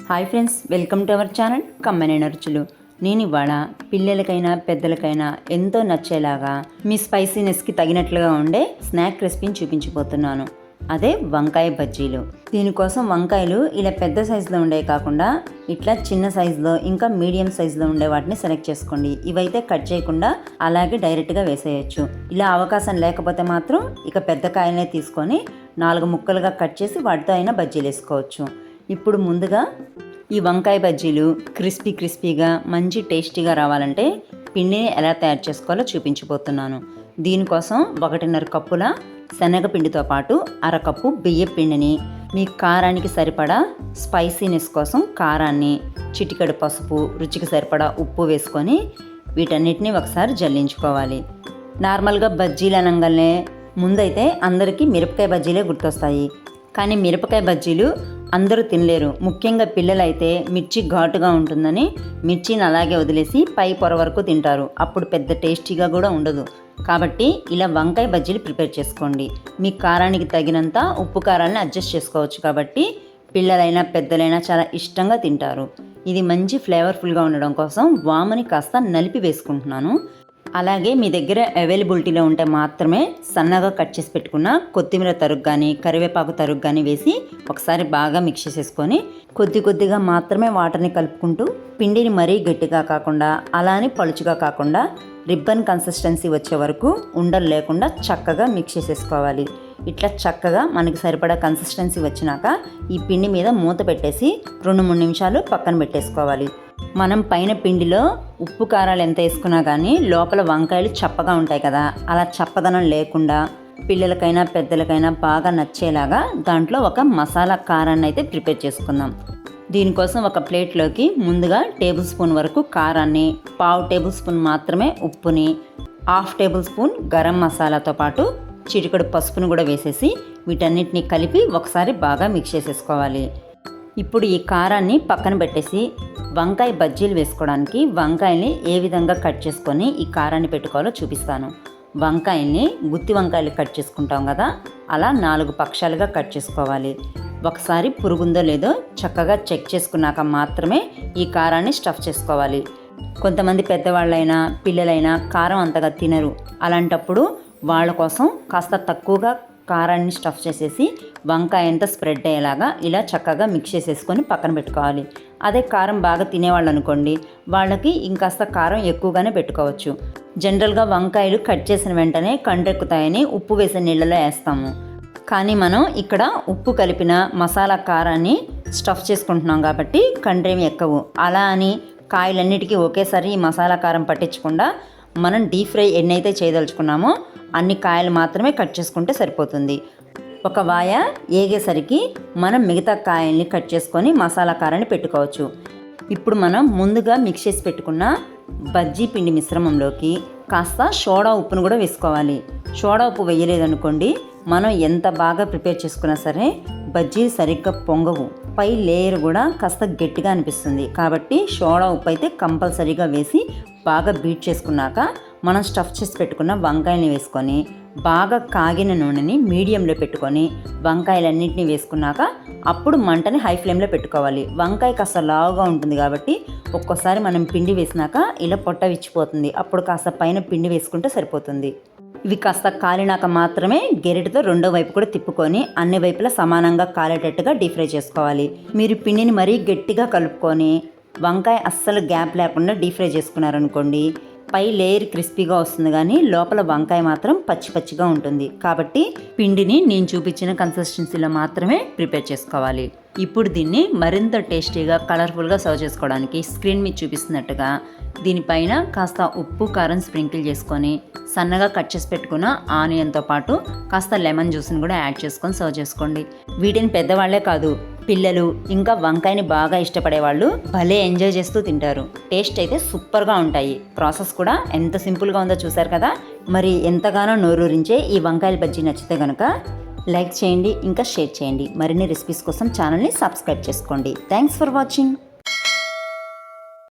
Hi friends, welcome to our channel Kammanaina Ruchulu. నేను ఇవాళ పిల్లలకైనా పెద్దలకైనా ఎంతో నచ్చేలాగా మీ స్పైసీనెస్కి తగినట్లుగా ఉండే స్నాక్ రెసిపీని చూపించబోతున్నాను. అదే వంకాయ బజ్జీలు. దీనికోసం వంకాయలు ఇలా పెద్ద సైజులో ఉండే కాకుండా ఇట్లా చిన్న సైజులో ఇంకా మీడియం సైజులో ఉండే వాటిని సెలెక్ట్ చేసుకోండి. ఇవైతే కట్ చేయకుండా అలాగే డైరెక్ట్గా వేసేయచ్చు. ఇలా అవకాశం లేకపోతే మాత్రం ఇక పెద్ద కాయలనే తీసుకొని 4 ముక్కలుగా కట్ చేసి వాటితో అయినా బజ్జీలు వేసుకోవచ్చు. ఇప్పుడు ముందుగా ఈ వంకాయ బజ్జీలు క్రిస్పీగా మంచి టేస్టీగా రావాలంటే పిండిని ఎలా తయారు చేసుకోవాలో చూపించబోతున్నాను. దీనికోసం 1.5 కప్పుల శనగపిండితో పాటు 1/2 కప్పు బియ్య పిండిని, మీ కారానికి సరిపడా స్పైసీనెస్ కోసం కారాన్ని, చిటికెడు పసుపు, రుచికి సరిపడా ఉప్పు వేసుకొని వీటన్నిటిని ఒకసారి జల్లించుకోవాలి. నార్మల్గా బజ్జీలు అనగానే ముందైతే అందరికీ మిరపకాయ బజ్జీలే గుర్తొస్తాయి. కానీ మిరపకాయ బజ్జీలు అందరూ తినలేరు. ముఖ్యంగా పిల్లలైతే మిర్చి ఘాటుగా ఉంటుందని మిర్చిని అలాగే వదిలేసి పై పొర వరకు తింటారు. అప్పుడు పెద్ద టేస్టీగా కూడా ఉండదు. కాబట్టి ఇలా వంకాయ బజ్జీలు ప్రిపేర్ చేసుకోండి. మీ కారానికి తగినంత ఉప్పు కారాలను అడ్జస్ట్ చేసుకోవచ్చు. కాబట్టి పిల్లలైనా పెద్దలైనా చాలా ఇష్టంగా తింటారు. ఇది మంచి ఫ్లేవర్ఫుల్గా ఉండడం కోసం వాముని కాస్త నలిపి వేసుకుంటున్నాను. అలాగే మీ దగ్గర అవైలబిలిటీలో ఉంటే మాత్రమే సన్నగా కట్ చేసి పెట్టుకున్న కొత్తిమీర తరుగు కానీ కరివేపాకు తరుగు కానీ వేసి ఒకసారి బాగా మిక్స్ చేసేసుకొని కొద్దిగా మాత్రమే వాటర్ని కలుపుకుంటూ పిండిని మరీ గట్టిగా కాకుండా అలానే పలుచుగా కాకుండా రిబ్బన్ కన్సిస్టెన్సీ వచ్చే వరకు ఉండలు లేకుండా చక్కగా మిక్స్ చేసేసుకోవాలి. ఇట్లా చక్కగా మనకి సరిపడా కన్సిస్టెన్సీ వచ్చినాక ఈ పిండి మీద మూత పెట్టేసి 2-3 నిమిషాలు పక్కన పెట్టేసుకోవాలి. మనం పైన పిండిలో ఉప్పు కారాలు ఎంత వేసుకున్నా కానీ లోపల వంకాయలు చప్పగా ఉంటాయి కదా, అలా చప్పదనం లేకుండా పిల్లలకైనా పెద్దలకైనా బాగా నచ్చేలాగా దాంట్లో ఒక మసాలా కారాన్ని అయితే ప్రిపేర్ చేసుకుందాం. దీనికోసం ఒక ప్లేట్లోకి ముందుగా 1 టేబుల్ స్పూన్ వరకు కారాన్ని, 1/2 టేబుల్ స్పూన్ మాత్రమే ఉప్పుని, 1/2 టేబుల్ స్పూన్ గరం మసాలాతో పాటు చిటికెడు పసుపును కూడా వేసేసి వీటన్నిటిని కలిపి ఒకసారి బాగా మిక్స్ చేసేసుకోవాలి. ఇప్పుడు ఈ కారాన్ని పక్కన పెట్టేసి వంకాయ బజ్జీలు వేసుకోవడానికి వంకాయల్ని ఏ విధంగా కట్ చేసుకొని ఈ కారాన్ని పెట్టుకోవాలో చూపిస్తాను. వంకాయల్ని గుత్తి వంకాయలు కట్ చేసుకుంటాం కదా, అలా 4 పక్షాలుగా కట్ చేసుకోవాలి. ఒకసారి పురుగుందో లేదో చక్కగా చెక్ చేసుకున్నాక మాత్రమే ఈ కారాన్ని స్టఫ్ చేసుకోవాలి. కొంతమంది పెద్దవాళ్ళైనా పిల్లలైనా కారం అంతగా తినరు. అలాంటప్పుడు వాళ్ళ కోసం కాస్త తక్కువగా కారాన్ని స్టఫ్ చేసేసి వంకాయ అంతా స్ప్రెడ్ అయ్యేలాగా ఇలా చక్కగా మిక్స్ చేసేసుకొని పక్కన పెట్టుకోవాలి. అదే కారం బాగా తినేవాళ్ళు అనుకోండి, వాళ్ళకి ఇంకాస్త కారం ఎక్కువగానే పెట్టుకోవచ్చు. జనరల్గా వంకాయలు కట్ చేసిన వెంటనే కండ్రెక్కుతాయని ఉప్పు వేసిన నీళ్ళలో వేస్తాము. కానీ మనం ఇక్కడ ఉప్పు కలిపిన మసాలా కారాన్ని స్టఫ్ చేసుకుంటున్నాం కాబట్టి కండ్రేమి ఎక్కవు. అలా అని కాయలన్నిటికీ ఒకేసారి ఈ మసాలా కారం పట్టించకుండా మనం డీప్ ఫ్రై ఎన్నైతే చేయదలుచుకున్నామో అన్ని కాయలు మాత్రమే కట్ చేసుకుంటే సరిపోతుంది. ఒక వాయ ఏగేసరికి మనం మిగతా కాయల్ని కట్ చేసుకొని మసాలా కారాన్ని పెట్టుకోవచ్చు. ఇప్పుడు మనం ముందుగా మిక్స్ చేసి పెట్టుకున్న బజ్జీ పిండి మిశ్రమంలోకి కాస్త సోడా ఉప్పును కూడా వేసుకోవాలి. సోడా ఉప్పు వేయలేదనుకోండి, మనం ఎంత బాగా ప్రిపేర్ చేసుకున్నా సరే బజ్జీలు సరిగ్గా పొంగవు. పై లేయర్ కూడా కాస్త గట్టిగా అనిపిస్తుంది. కాబట్టి సోడా ఉప్పు అయితే కంపల్సరీగా వేసి బాగా బీట్ చేసుకున్నాక మనం స్టఫ్ చేసి పెట్టుకున్న వంకాయల్ని వేసుకొని బాగా కాగిన నూనెని మీడియంలో పెట్టుకొని వంకాయలన్నింటినీ వేసుకున్నాక అప్పుడు మంటని హై ఫ్లేమ్లో పెట్టుకోవాలి. వంకాయ కాస్త లావుగా ఉంటుంది కాబట్టి ఒక్కోసారి మనం పిండి వేసినాక ఇలా పొట్ట విచ్చిపోతుంది. అప్పుడు కాస్త పైన పిండి వేసుకుంటే సరిపోతుంది. ఇవి కాస్త కాలినాక మాత్రమే గెరిటితో రెండో వైపు కూడా తిప్పుకొని అన్ని వైపులా సమానంగా కాలేటట్టుగా డీప్ ఫ్రై చేసుకోవాలి. మీరు పిండిని మరీ గట్టిగా కలుపుకొని వంకాయ అస్సలు గ్యాప్ లేకుండా డీప్ ఫ్రై చేసుకున్నారనుకోండి, పై లేయర్ క్రిస్పీగా వస్తుంది కానీ లోపల వంకాయ మాత్రం పచ్చిగా ఉంటుంది. కాబట్టి పిండిని నేను చూపించిన కన్సిస్టెన్సీలో మాత్రమే ప్రిపేర్ చేసుకోవాలి. ఇప్పుడు దీన్ని మరింత టేస్టీగా కలర్ఫుల్గా సర్వ్ చేసుకోవడానికి స్క్రీన్ మీద చూపిస్తున్నట్టుగా దీనిపైన కాస్త ఉప్పు కారం స్ప్రింకిల్ చేసుకొని సన్నగా కట్ చేసి పెట్టుకున్న ఆనియన్తో పాటు కాస్త లెమన్ జ్యూస్ని కూడా యాడ్ చేసుకొని సర్వ్ చేసుకోండి. వీటిని పెద్దవాళ్లే కాదు, పిల్లలు ఇంకా వంకాయని బాగా ఇష్టపడే వాళ్ళు భలే ఎంజాయ్ చేస్తూ తింటారు. టేస్ట్ అయితే సూపర్గా ఉంటాయి. ప్రాసెస్ కూడా ఎంత సింపుల్గా ఉందో చూసారు కదా. మరి ఎంతగానో నోరూరించే ఈ వంకాయల బజ్జీ నచ్చితే కనుక లైక్ చేయండి, ఇంకా షేర్ చేయండి. మరిన్ని రెసిపీస్ కోసం ఛానల్ని సబ్స్క్రైబ్ చేసుకోండి. Thanks for watching.